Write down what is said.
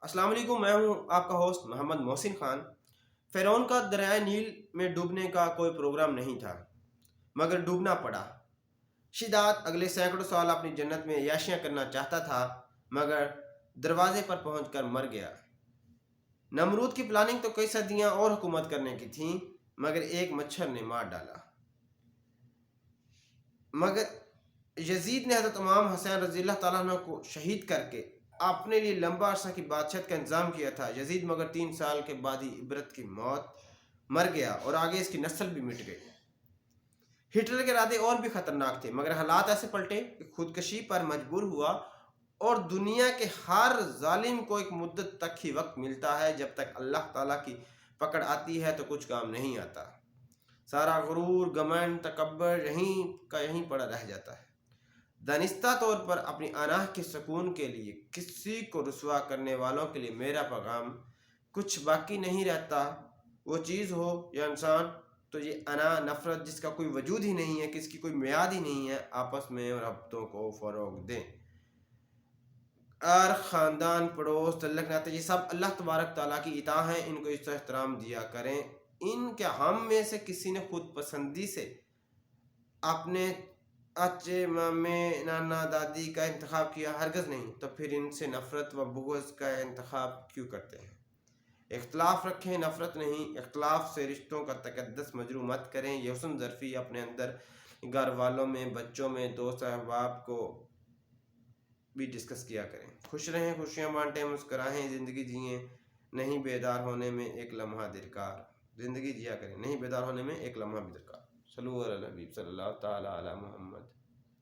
السلام علیکم، میں ہوں آپ کا ہوسٹ محمد محسن خان۔ فرعون کا دریائے نیل میں ڈوبنے کا کوئی پروگرام نہیں تھا، مگر ڈوبنا پڑا۔ شداد اگلے سینکڑوں سال اپنی جنت میں عیاشیاں کرنا چاہتا تھا، مگر دروازے پر پہنچ کر مر گیا۔ نمرود کی پلاننگ تو کئی صدیاں اور حکومت کرنے کی تھی، مگر ایک مچھر نے مار ڈالا۔ مگر یزید نے حضرت امام حسین رضی اللہ تعالیٰ عنہ کو شہید کر کے اپنے لیے لمبا عرصہ کی بادشاہت کا انتظام کیا تھا۔ یزید مگر 3 سال کے بعد ہی عبرت کی موت مر گیا اور آگے اس کی نسل بھی مٹ گئی۔ ہٹلر کے ارادے اور بھی خطرناک تھے، مگر حالات ایسے پلٹے کہ خودکشی پر مجبور ہوا، اور دنیا کے ہر ظالم کو ایک مدت تک ہی وقت ملتا ہے، جب تک اللہ تعالیٰ کی پکڑ آتی ہے تو کچھ کام نہیں آتا۔ سارا غرور، گھمنڈ، تکبر یہیں کا یہیں پڑا رہ جاتا ہے۔ دانستہ طور پر اپنی انا کے سکون کے لیے کسی کو رسوا کرنے والوں کے لیے میرا پیغام، کچھ باقی نہیں رہتا، وہ چیز ہو یا انسان، تو یہ انا، نفرت جس کا کوئی وجود ہی نہیں ہے، کس کی کوئی میعاد ہی نہیں ہے، آپس میں ربطوں کو فروغ دیں۔ اور خاندان، پڑوس، تعلق ناطے، یہ سب اللہ تبارک تعالیٰ کی عطا ہیں، ان کو عزت و احترام دیا کریں۔ ان کے ہم میں سے کسی نے خود پسندی سے اپنے اچے، مامے، نانا، دادی کا انتخاب کیا؟ ہرگز نہیں۔ تو پھر ان سے نفرت و بغض کا انتخاب کیوں کرتے ہیں؟ اختلاف رکھیں، نفرت نہیں۔ اختلاف سے رشتوں کا تقدس مجروح مت کریں۔ یہ حسن ظرفی اپنے اندر، گھر والوں میں، بچوں میں، دوست احباب کو بھی ڈسکس کیا کریں۔ خوش رہیں، خوشیاں بانٹیں، مسکرائیں، زندگی جئیں، نہیں بیدار ہونے میں ایک لمحہ درکار۔ زندگی جیا کریں، نہیں بیدار ہونے میں ایک لمحہ بھی درکار۔ صلو علی الحبیب صلی اللہ تعالی علی محمد۔